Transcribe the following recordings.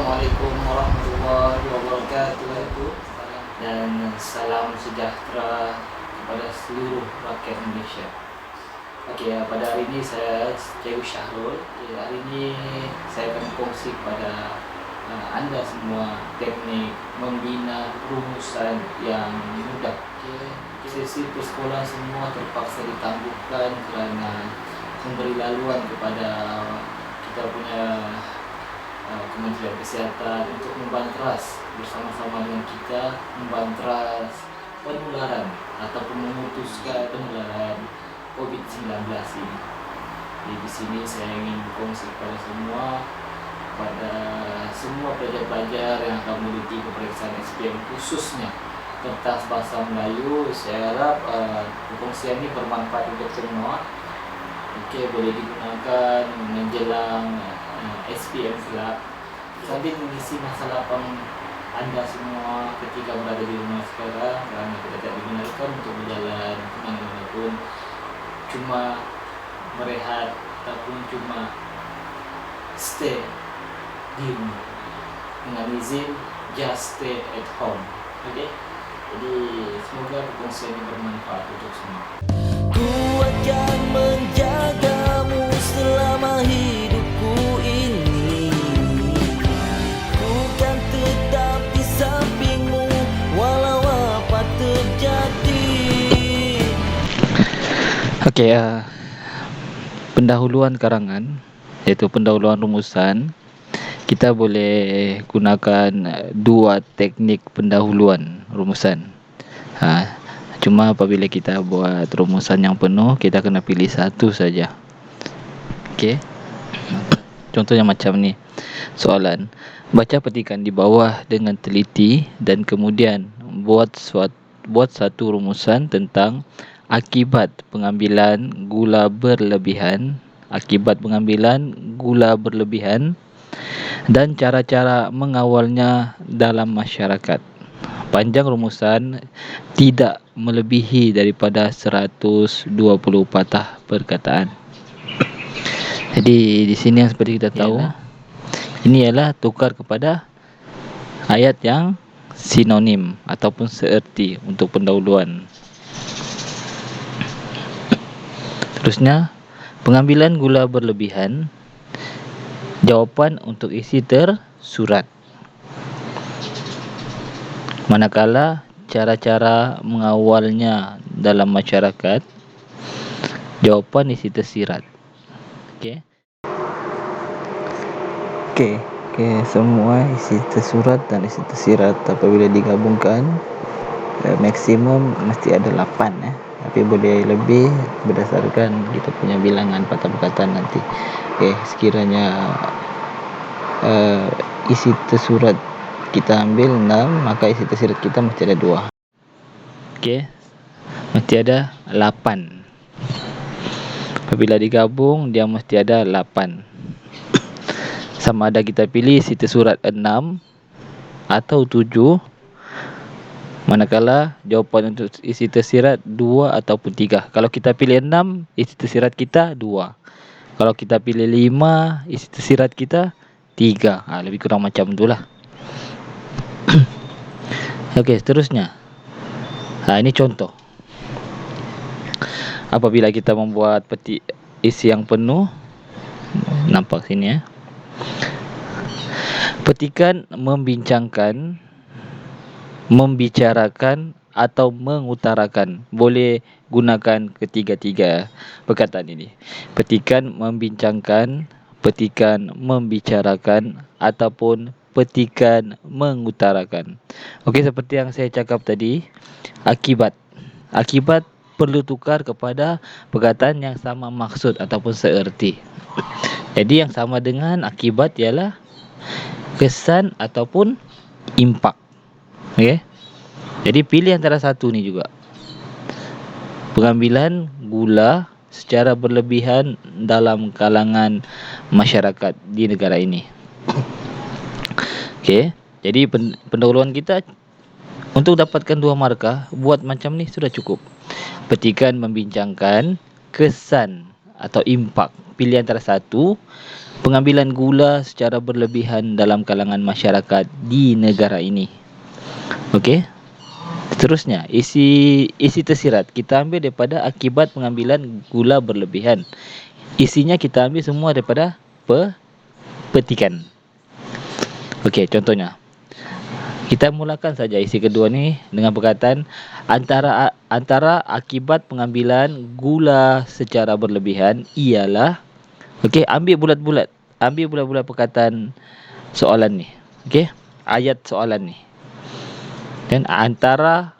Assalamualaikum warahmatullahi wabarakatuh dan salam sejahtera kepada seluruh rakyat Indonesia. Pada hari ini saya Cikgu Syahrul. Hari ini saya akan kongsi kepada anda semua teknik membina rumusan yang mudah. Sesi persekolahan semua terpaksa ditangguhkan kerana memberi laluan kepada kita punya Kementerian Kesihatan untuk membantras bersama-sama dengan kita membantras penularan ataupun memutuskan penularan COVID-19 ini. Jadi di sini saya ingin berkongsi kepada semua pelajar-pelajar yang akan meneliti peperiksaan SPM khususnya kertas bahasa Melayu. Saya harap perkongsian ini bermanfaat untuk semua. Boleh digunakan menjelang SPM kelak sambil mengisi masa lapang anda semua ketika berada di rumah sekarang, kerana tidak dibenarkan untuk berjalan kemana-mana pun, cuma merehat ataupun cuma stay di rumah. Dengan izin, just stay at home. Jadi semoga perkongsian ini bermanfaat untuk semua. Ku akan menjagamu selama hidupku ini. Ku kan tetap di sampingmu walau apa terjadi. Pendahuluan karangan, iaitu pendahuluan rumusan. Kita boleh gunakan dua teknik pendahuluan rumusan. Cuma apabila kita buat rumusan yang penuh, kita kena pilih satu saja. Contohnya macam ni. Soalan, baca petikan di bawah dengan teliti dan kemudian buat satu rumusan tentang akibat pengambilan gula berlebihan dan cara-cara mengawalnya dalam masyarakat. Panjang rumusan tidak melebihi daripada 120 patah perkataan. Jadi di sini yang seperti kita tahu, ini ialah tukar kepada ayat yang sinonim ataupun seerti untuk pendahuluan. Terusnya, pengambilan gula berlebihan, jawapan untuk isi tersurat. Manakala cara-cara mengawalnya dalam masyarakat, jawapan isi tersirat. Semua isi tersurat dan isi tersirat apabila digabungkan, maksimum mesti ada 8 tapi boleh lebih berdasarkan kita punya bilangan patah perkataan nanti. Sekiranya isi tersurat kita ambil 6, maka isi tersirat kita mesti ada 2. Mesti ada 8. Apabila digabung, dia mesti ada 8. Sama ada kita pilih isi tersurat 6 atau 7, manakala jawapan untuk isi tersirat 2 ataupun 3. Kalau kita pilih 6, isi tersirat kita 2. Kalau kita pilih 5, isi tersirat kita 3. Lebih kurang macam itulah. Seterusnya. Ini contoh. Apabila kita membuat peti isi yang penuh, nampak sini petikan membincangkan, membicarakan atau mengutarakan. Boleh gunakan ketiga-tiga perkataan ini. Petikan membincangkan, petikan membicarakan ataupun petikan mengutarakan. Seperti yang saya cakap tadi, akibat perlu tukar kepada perkataan yang sama maksud ataupun seerti. Jadi yang sama dengan akibat ialah kesan ataupun impak. Jadi pilih antara satu ni juga. Pengambilan gula secara berlebihan dalam kalangan masyarakat di negara ini. Jadi pendahuluan kita untuk dapatkan 2 markah, buat macam ni sudah cukup. Petikan membincangkan, kesan atau impak, pilih antara satu, pengambilan gula secara berlebihan dalam kalangan masyarakat di negara ini. Okey. Seterusnya, isi tersirat kita ambil daripada akibat pengambilan gula berlebihan. Isinya kita ambil semua daripada petikan. Okey, contohnya. Kita mulakan saja isi kedua ni dengan perkataan antara akibat pengambilan gula secara berlebihan ialah. Okey, ambil bulat-bulat. Ambil bulat-bulat perkataan soalan ni. Okey, ayat soalan ni. Dan antara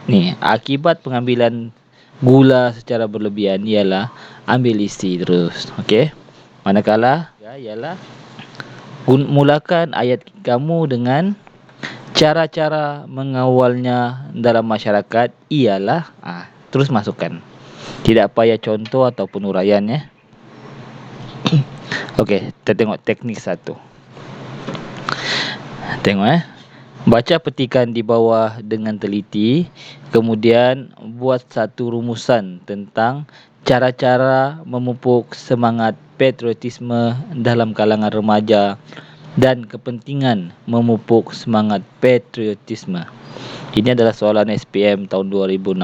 ni akibat pengambilan gula secara berlebihan ialah, ambil isi terus. Okey. Manakala ialah mulakan ayat kamu dengan cara-cara mengawalnya dalam masyarakat ialah, terus masukkan. Tidak payah contoh ataupun uraian ya. Okey, kita tengok teknik 1. Tengok baca petikan di bawah dengan teliti, kemudian buat satu rumusan tentang cara-cara memupuk semangat patriotisme dalam kalangan remaja dan kepentingan memupuk semangat patriotisme. Ini adalah soalan SPM tahun 2016.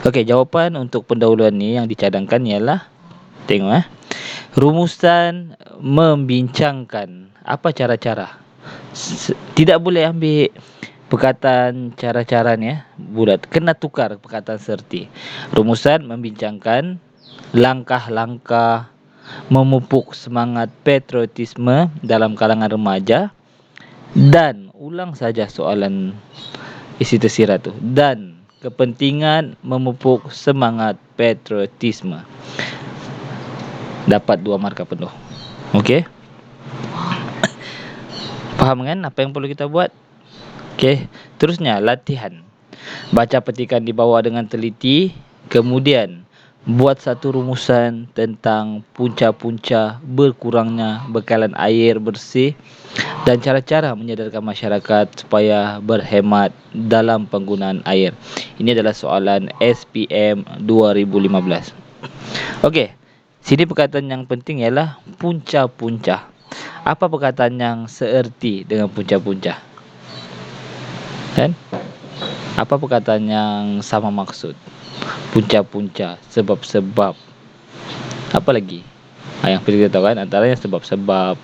Okey, jawapan untuk pendahuluan ni yang dicadangkan ialah, tengok rumusan membincangkan. Apa cara-cara? Tidak boleh ambil perkataan cara-cara ni bulat. Kena tukar perkataan serti. Rumusan membincangkan langkah-langkah memupuk semangat patriotisme dalam kalangan remaja, dan ulang saja soalan isi tersirat tu, dan kepentingan memupuk semangat patriotisme. Dapat 2 markah penuh. Okey. Faham kan apa yang perlu kita buat? Okey, terusnya latihan. Baca petikan di bawah dengan teliti, kemudian buat satu rumusan tentang punca-punca berkurangnya bekalan air bersih dan cara-cara menyadarkan masyarakat supaya berhemat dalam penggunaan air. Ini adalah soalan SPM 2015. Okey, sini perkataan yang penting ialah punca-punca. Apa perkataan yang seerti dengan punca-punca? Kan? Apa perkataan yang sama maksud? Punca-punca, sebab-sebab. Apa lagi? Yang perlu kita tahu kan, antaranya sebab-sebab,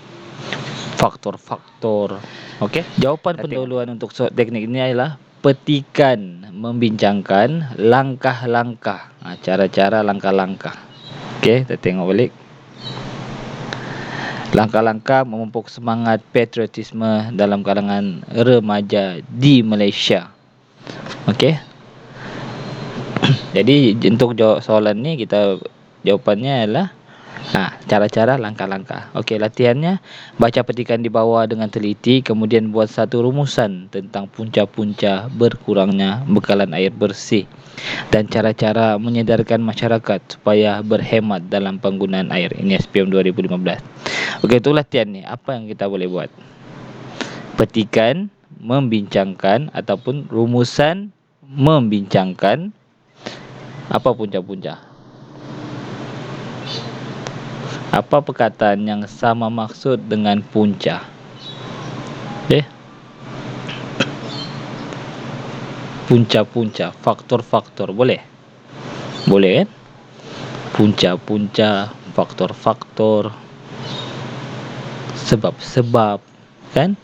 faktor-faktor. Okey? Jawapan pendahuluan untuk teknik ini adalah petikan membincangkan langkah-langkah. Cara-cara langkah-langkah. Okey, kita tengok balik. Langkah-langkah memupuk semangat patriotisme dalam kalangan remaja di Malaysia. Okey. Jadi untuk jawab soalan ni, kita jawapannya adalah cara-cara langkah-langkah. Okey, latihannya baca petikan di bawah dengan teliti, kemudian buat satu rumusan tentang punca-punca berkurangnya bekalan air bersih dan cara-cara menyadarkan masyarakat supaya berhemat dalam penggunaan air. Ini SPM 2015. Okey, itu latihan ni. Apa yang kita boleh buat? Petikan membincangkan ataupun rumusan membincangkan apa punca-punca. Apa perkataan yang sama maksud dengan punca? Okey. Punca-punca, faktor-faktor, boleh? Boleh kan? Punca-punca, faktor-faktor, sebab-sebab, kan?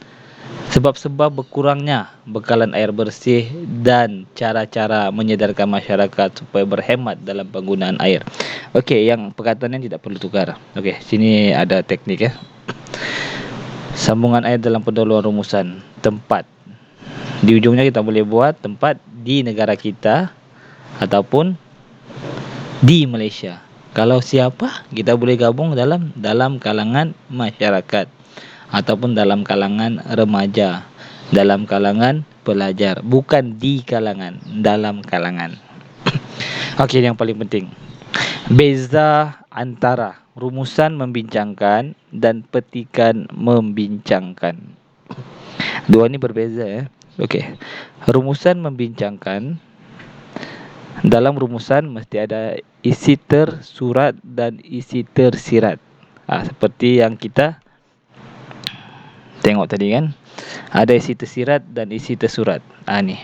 Sebab-sebab berkurangnya bekalan air bersih dan cara-cara menyadarkan masyarakat supaya berhemat dalam penggunaan air. Okey, yang perkataan yang tidak perlu tukar. Okey, sini ada teknik Sambungan air dalam pendahuluan rumusan. Tempat. Di ujungnya kita boleh buat tempat di negara kita ataupun di Malaysia. Kalau siapa, kita boleh gabung dalam kalangan masyarakat ataupun dalam kalangan remaja, dalam kalangan pelajar, bukan di kalangan, dalam kalangan. Okey, yang paling penting, beza antara rumusan membincangkan dan petikan membincangkan. Dua ni berbeza Okey, rumusan membincangkan, dalam rumusan mesti ada isi tersurat dan isi tersirat. Seperti yang kita tengok tadi kan, ada isi tersirat dan isi tersurat. Ni.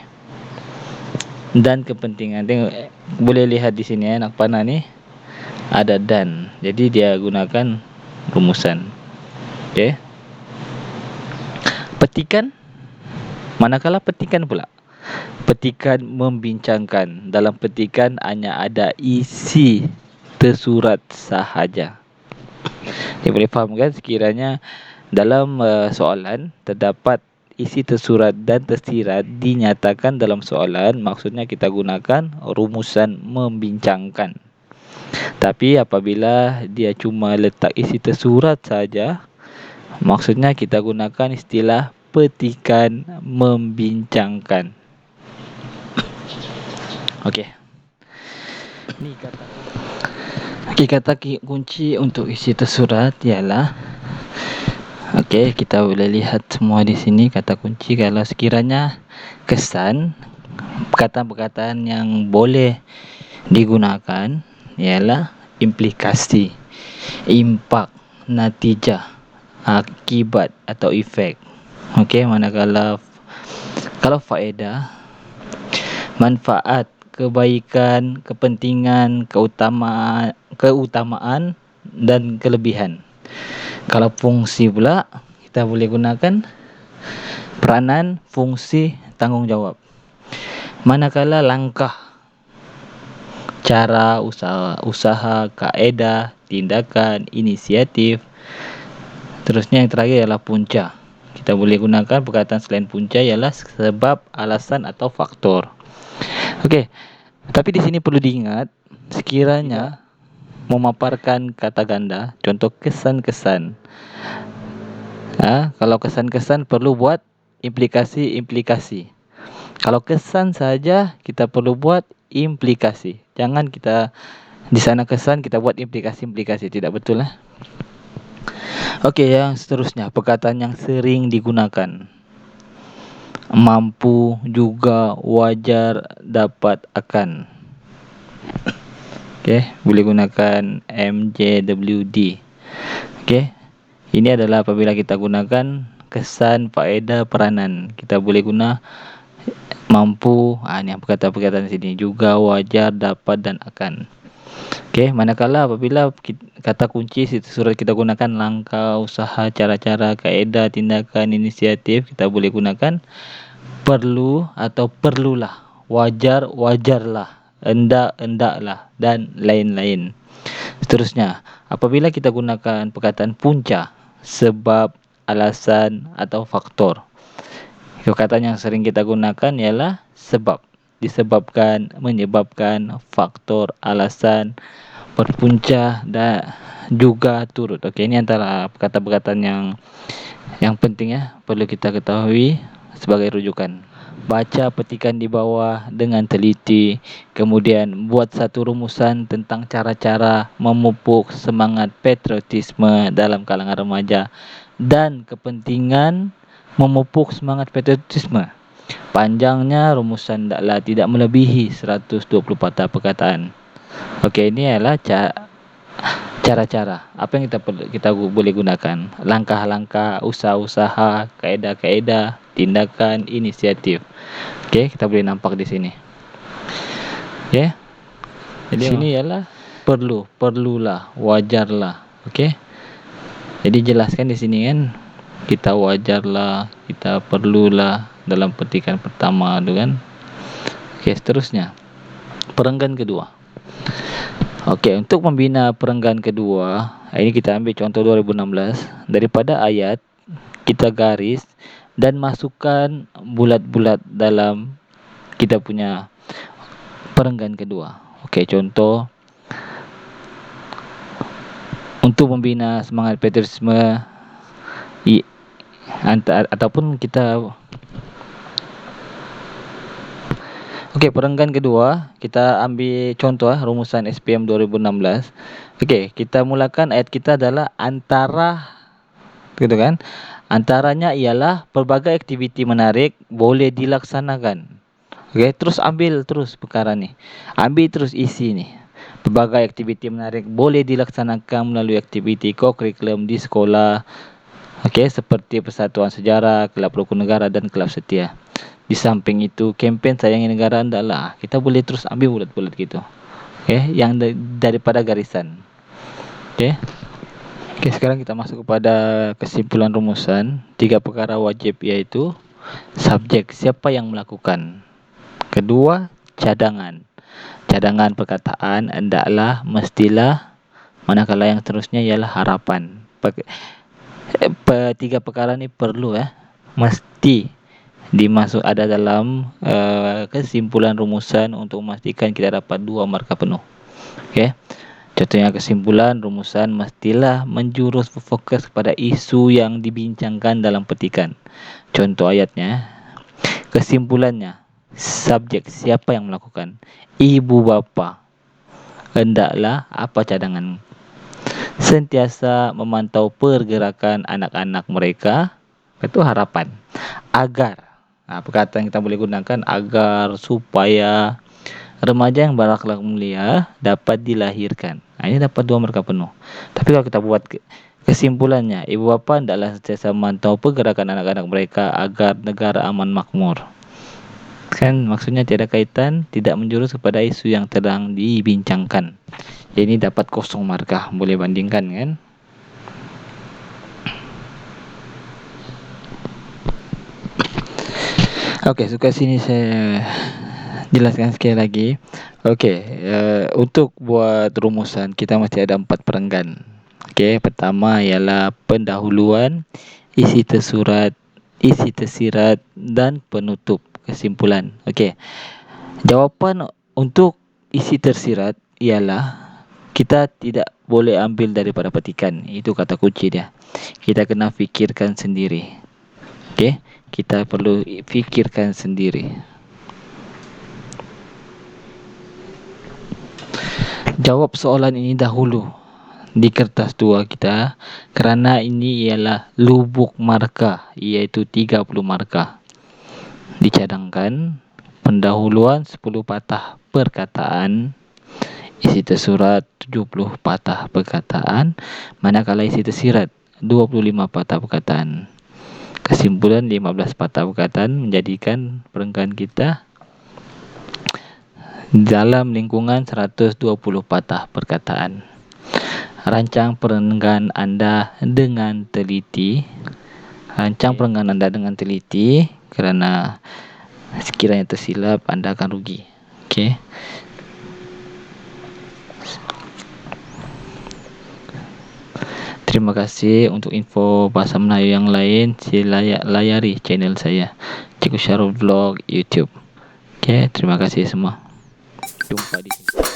Dan kepentingan, tengok, boleh lihat di sini anak panah ni ada dan. Jadi dia gunakan rumusan. Okey. Petikan, manakala petikan pula. Petikan membincangkan. Dalam petikan hanya ada isi tersurat sahaja. Dia boleh faham kan, sekiranya dalam soalan terdapat isi tersurat dan tersirat dinyatakan dalam soalan, maksudnya kita gunakan rumusan membincangkan. Tapi apabila dia cuma letak isi tersurat saja, maksudnya kita gunakan istilah petikan membincangkan. Okey. Ni kata kunci untuk isi tersurat ialah, okey, kita boleh lihat semua di sini kata kunci. Kalau sekiranya kesan, perkataan-perkataan yang boleh digunakan ialah implikasi, impak, natijah, akibat atau efek. Okey, manakala kalau faedah, manfaat, kebaikan, kepentingan, keutamaan dan kelebihan. Kalau fungsi pula, kita boleh gunakan peranan, fungsi, tanggungjawab. Manakala langkah, cara, usaha, kaedah, tindakan, inisiatif. Terusnya yang terakhir ialah punca. Kita boleh gunakan perkataan selain punca ialah sebab, alasan atau faktor. Okey. Tapi di sini perlu diingat, sekiranya memaparkan kata ganda, contoh kesan-kesan. Kalau kesan-kesan perlu buat implikasi-implikasi. Kalau kesan saja kita perlu buat implikasi. Jangan kita di sana kesan kita buat implikasi-implikasi, tidak betul lah. Okey, yang seterusnya, perkataan yang sering digunakan. Mampu, juga, wajar, dapat, akan. Okey, boleh gunakan MJWD. Okey. Ini adalah apabila kita gunakan kesan, faedah, peranan. Kita boleh guna mampu, ni perkataan-perkataan sini, juga, wajar, dapat dan akan. Okey, manakala apabila kata kunci surat kita gunakan langkah, usaha, cara-cara, kaedah, tindakan, inisiatif, kita boleh gunakan perlu atau perlulah, wajar, wajarlah, hendak, hendaklah dan lain-lain. Seterusnya, apabila kita gunakan perkataan punca, sebab, alasan atau faktor. Perkataan yang sering kita gunakan ialah sebab, disebabkan, menyebabkan, faktor, alasan, berpunca dan juga turut. Okey, ini antara perkataan-perkataan yang penting perlu kita ketahui sebagai rujukan. Baca petikan di bawah dengan teliti, kemudian buat satu rumusan tentang cara-cara memupuk semangat patriotisme dalam kalangan remaja dan kepentingan memupuk semangat patriotisme. Panjangnya rumusan tidak melebihi 120 patah perkataan. Okey, ini adalah cara-cara. Apa yang kita boleh gunakan? Langkah-langkah, usaha-usaha, kaedah-kaedah, tindakan, inisiatif. Okey, kita boleh nampak di sini. Okey. Jadi di sini ialah perlu, perlulah, wajarlah. Okey. Jadi jelaskan di sini kan, kita wajarlah, kita perlulah dalam petikan pertama tu kan. Okey, seterusnya. Perenggan kedua. Okey, untuk membina perenggan kedua, ini kita ambil contoh 2016. Daripada ayat, kita garis dan masukkan bulat-bulat dalam kita punya perenggan kedua. Okey, contoh. Untuk membina semangat patriotisme ataupun kita. Okey, perenggan kedua, kita ambil contoh rumusan SPM 2016. Okey, kita mulakan ayat kita adalah antara, gitu kan? Antaranya ialah pelbagai aktiviti menarik boleh dilaksanakan. Okey, terus ambil terus perkara ni. Ambil terus isi ni. Berbagai aktiviti menarik boleh dilaksanakan melalui aktiviti co-curriculum di sekolah. Okey, seperti Persatuan Sejarah, Kelab Rukun Negara dan Kelab Setia. Di samping itu, kempen Sayangi Negara adalah kita boleh terus ambil bulat-bulat gitu. Okey, yang daripada garisan. Okey. Okey, sekarang kita masuk kepada kesimpulan rumusan. 3 perkara wajib iaitu subjek, siapa yang melakukan. Kedua, cadangan. Cadangan perkataan hendaklah, mestilah, manakala yang seterusnya ialah harapan. Tiga perkara ni perlu mesti dimasuk ada dalam kesimpulan rumusan untuk memastikan kita dapat 2 markah penuh. Okey. Contohnya kesimpulan rumusan mestilah menjurus berfokus kepada isu yang dibincangkan dalam petikan. Contoh ayatnya, kesimpulannya, subjek siapa yang melakukan, ibu bapa, hendaklah apa cadangan, sentiasa memantau pergerakan anak-anak mereka, itu harapan, agar, perkataan kita boleh gunakan agar, supaya remaja yang berakhlak mulia dapat dilahirkan. Ini dapat 2 markah penuh. Tapi kalau kita buat kesimpulannya, ibu bapa hendaklah sentiasa memantau pergerakan anak-anak mereka agar negara aman makmur. Kan maksudnya tiada kaitan, tidak menjurus kepada isu yang sedang dibincangkan. Ini dapat 0 markah, boleh bandingkan kan? Okey, suka sini saya jelaskan sekali lagi. Okey, untuk buat rumusan kita mesti ada 4 perenggan. Okey, pertama ialah pendahuluan, isi tersurat, isi tersirat dan penutup kesimpulan. Okey. Jawapan untuk isi tersirat ialah kita tidak boleh ambil daripada petikan. Itu kata kunci dia. Kita kena fikirkan sendiri. Okey, kita perlu fikirkan sendiri. Jawab soalan ini dahulu di kertas 2 kita, kerana ini ialah lubuk markah, iaitu 30 markah. Dicadangkan pendahuluan 10 patah perkataan, isi tersurat 70 patah perkataan, manakala isi tersirat 25 patah perkataan. Kesimpulan 15 patah perkataan menjadikan perenggan kita dalam lingkungan 120 patah perkataan. Rancang perenggan anda dengan teliti. Rancang perenggan anda dengan teliti, kerana sekiranya tersilap anda akan rugi. Okey. Terima kasih. Untuk info bahasa Melayu yang lain, sila layari channel saya, Cikgu Syarul Vlog YouTube. Okey, terima kasih semua. Jumpa di sini.